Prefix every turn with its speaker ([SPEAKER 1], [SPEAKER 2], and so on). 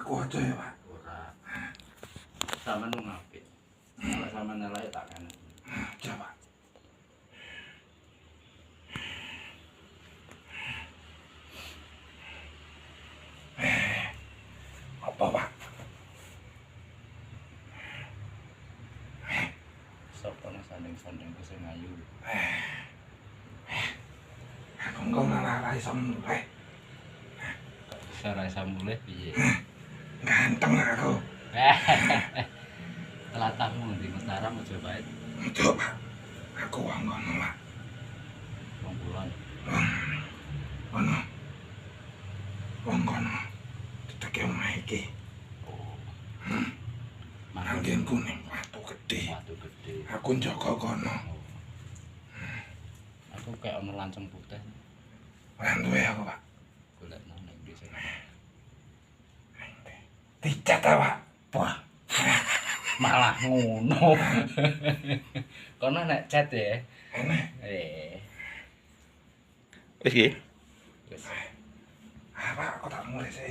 [SPEAKER 1] aku aja ya, Pak.
[SPEAKER 2] Ora. Sampeyan nu ngapik. Nek sampeyan nelae tak kene.
[SPEAKER 1] Aja, Pak. Apa, Pak?
[SPEAKER 2] Sapa nang sanding-sanding ku sing ayu.
[SPEAKER 1] Aku engko ora iso mulih.
[SPEAKER 2] Ora iso mulih piye?
[SPEAKER 1] Ganteng aku.
[SPEAKER 2] Telatahmu di Mataram aja bae.
[SPEAKER 1] Entuk, Pak. Aku wong ngono, Pak.
[SPEAKER 2] Wong kulon.
[SPEAKER 1] Ono. Wong kono. Diteke omah iki.
[SPEAKER 2] Oh.
[SPEAKER 1] Manggenku ning watu gedhe.
[SPEAKER 2] Watu gedhe.
[SPEAKER 1] Aku njaga kono.
[SPEAKER 2] Aku kayak ono lanceng putih.
[SPEAKER 1] Ora duwe aku, Pak.
[SPEAKER 2] Golekno ning ndi sing.
[SPEAKER 1] Dicat ta, Pak?
[SPEAKER 2] Wah. Malah ngono. Kono nek chat ya.
[SPEAKER 1] Enak.
[SPEAKER 2] Wis iki. Wis.
[SPEAKER 1] Ah, Pak, aku tak mulih sih.